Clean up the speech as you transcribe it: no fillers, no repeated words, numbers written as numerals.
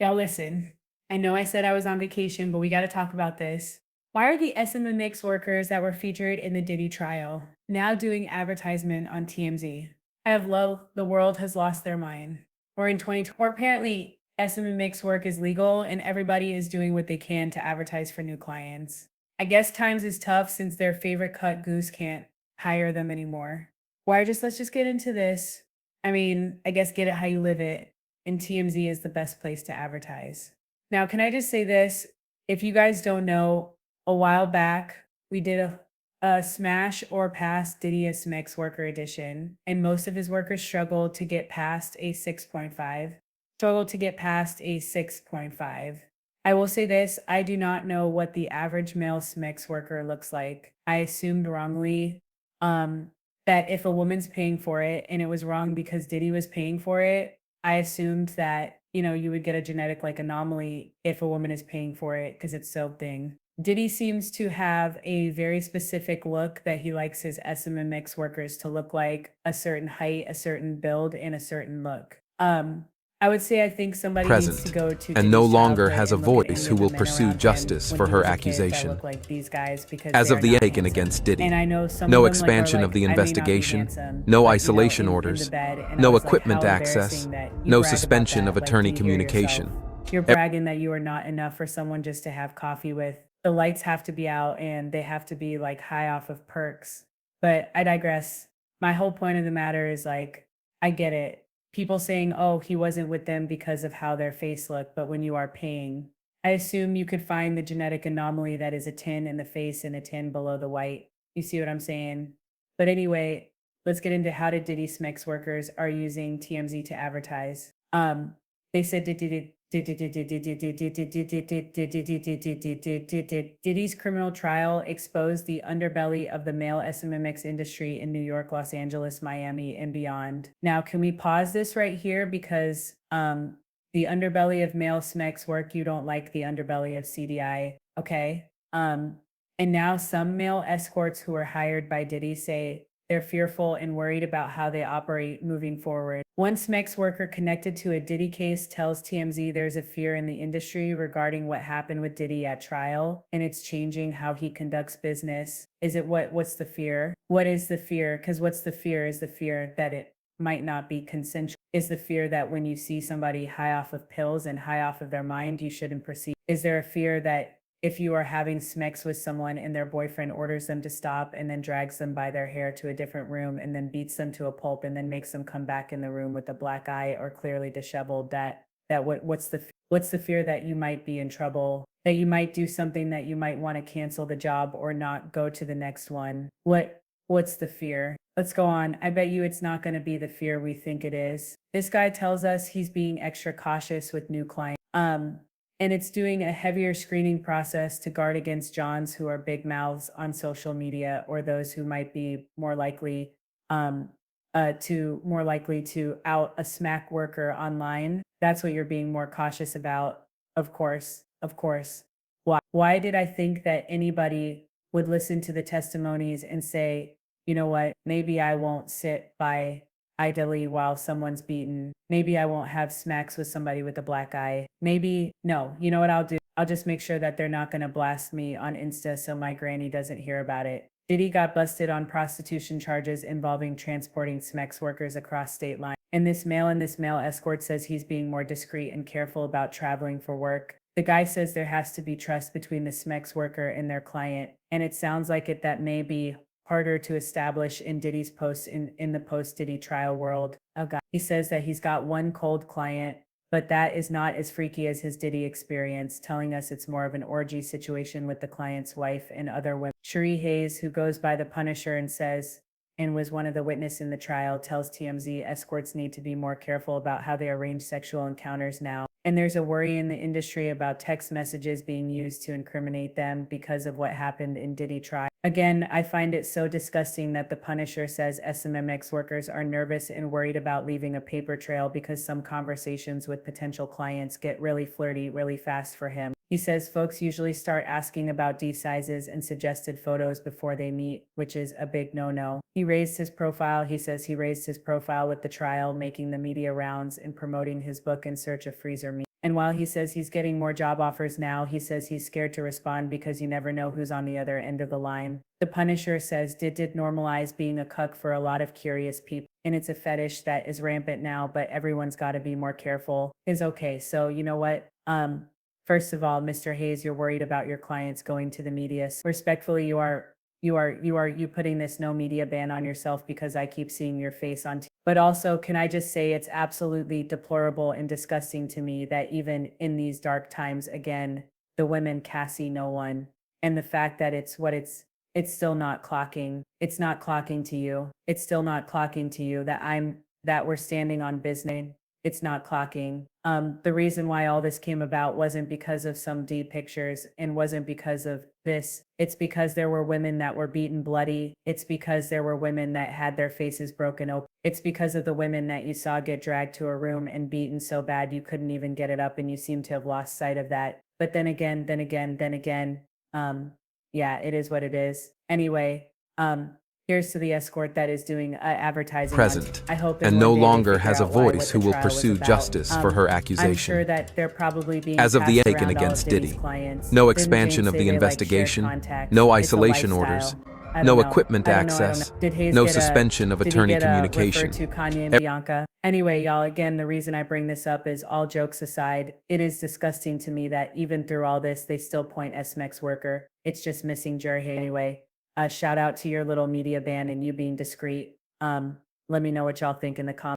Y'all listen. I know I said I was on vacation, but we got to talk about this. Why are the SMMX workers that were featured in the Diddy trial now doing advertisement on TMZ? I have low, the world has lost their mind. Or in 2020, or apparently SMMX work is legal and everybody is doing what they can to advertise for new clients. I guess times is tough since their favorite cut goose can't hire them anymore. Let's just get into this. I mean, I guess get it how you live it, and TMZ is the best place to advertise. Now, can I just say this? If you guys don't know, a while back, we did a smash or pass Diddy a Smex worker edition, and most of his workers struggled to get past a 6.5. Struggled to get past a 6.5. I will say this, I do not know what the average male Smex worker looks like. I assumed wrongly um, that if a woman's paying for it, and it was wrong because Diddy was paying for it, I assumed that, you would get a genetic like anomaly if a woman is paying for it because it's so thing. Diddy seems to have a very specific look that he likes his SMMX workers to look like, a certain height, a certain build, and a certain look. I would say I think somebody needs to Present, go to and no Diddy's longer childhood has a and look at voice any who of the will men pursue around him justice when for he her was a kid that accusation. look like these guys because As they of are the not taken handsome. against Diddy, And I know some no of them like are expansion like, of the I may not be investigation, handsome, no like, isolation in the orders, bed, and I no was like, equipment how access, embarrassing that you no brag about suspension that. of Like, do attorney you hear yourself? communication. You're bragging that you are not enough for someone just to have coffee with. The lights have to be out and they have to be like high off of perks. But I digress. My whole point of the matter is like, I get it. People saying, oh, he wasn't with them because of how their face looked. But when you are paying, I assume you could find the genetic anomaly that is a 10 in the face and a 10 below the white. You see what I'm saying? But anyway, let's get into how did Diddy Smex workers are using TMZ to advertise. They said Diddy's criminal trial exposed the underbelly of the male SMMX industry in New York, Los Angeles, Miami, and beyond. Now, can we pause this right here because the underbelly of male Smex work, you don't like the underbelly of CDI, okay? And now some male escorts who are hired by Diddy say they're fearful and worried about how they operate moving forward. One Smex worker connected to a Diddy case tells TMZ there's a fear in the industry regarding what happened with Diddy at trial, and it's changing how he conducts business. Is it what's the fear? What is the fear? Because what's the fear is the fear that it might not be consensual. Is the fear that when you see somebody high off of pills and high off of their mind, you shouldn't proceed? Is there a fear that if you are having Smex with someone and their boyfriend orders them to stop and then drags them by their hair to a different room and then beats them to a pulp and then makes them come back in the room with a black eye or clearly disheveled, what's the fear that you might be in trouble, that you might do something, that you might want to cancel the job or not go to the next one? What's the fear? Let's go on. I bet you it's not going to be the fear we think it is. This guy tells us he's being extra cautious with new clients. And it's doing a heavier screening process to guard against Johns who are big mouths on social media or those who might be more likely to out a smack worker online. That's what you're being more cautious about. Of course, of course. Why did I think that anybody would listen to the testimonies and say, you know what, maybe I won't sit by idly while someone's beaten. Maybe I won't have smacks with somebody with a black eye. Maybe, no, you know what I'll do? I'll just make sure that they're not going to blast me on Insta so my granny doesn't hear about it. Diddy got busted on prostitution charges involving transporting Smex workers across state lines. And this male escort says he's being more discreet and careful about traveling for work. The guy says there has to be trust between the Smex worker and their client. And it sounds like that may be harder to establish in Diddy's post in the post-Diddy trial world. Oh God. He says that he's got one cold client, but that is not as freaky as his Diddy experience, telling us it's more of an orgy situation with the client's wife and other women. Cherie Hayes, who goes by the Punisher and was one of the witnesses in the trial, tells TMZ escorts need to be more careful about how they arrange sexual encounters now. And there's a worry in the industry about text messages being used to incriminate them because of what happened in Diddy trial. Again, I find it so disgusting that the Punisher says SMMX workers are nervous and worried about leaving a paper trail because some conversations with potential clients get really flirty really fast for him. He says folks usually start asking about D sizes and suggested photos before they meet, which is a big no-no. He says he raised his profile with the trial, making the media rounds and promoting his book In Search of Freezer Me. And while he says he's getting more job offers now, he says he's scared to respond because you never know who's on the other end of the line. The Punisher says did normalize being a cuck for a lot of curious people. And it's a fetish that is rampant now, but everyone's got to be more careful. Is okay. So you know what? First of all, Mr. Hayes, you're worried about your clients going to the media. Respectfully, you putting this no media ban on yourself because I keep seeing your face on TV. But also, can I just say it's absolutely deplorable and disgusting to me that even in these dark times, again, the women Cassie no one, and the fact that it's still not clocking. It's not clocking to you. It's still not clocking to you that we're standing on business. It's not clocking. The reason why all this came about wasn't because of some D pictures and wasn't because of this. It's because there were women that were beaten bloody. It's because there were women that had their faces broken open. It's because of the women that you saw get dragged to a room and beaten so bad you couldn't even get it up, and you seem to have lost sight of that. But then again, yeah, it is what it is. Anyway, here's to the escort that is doing advertising Present, I hope and one no day they longer figure has a out why what voice the who will trial was pursue about. justice for her I'm accusation. sure that they're probably being As of the passed taken around all against of Diddy's Diddy, clients. no Didn't expansion James of say the they like shared investigation, contacts? no It's a isolation lifestyle. orders, I don't no know. equipment I don't know. access, Did Hayes no get suspension of did he attorney get communication. referred to Kanye and Bianca? Anyway, y'all, again, the reason I bring this up is, all jokes aside, it is disgusting to me that even through all this, they still point at Smex-Worker. It's just missing jury anyway. Shout out to your little media ban and you being discreet. Let me know what y'all think in the comments.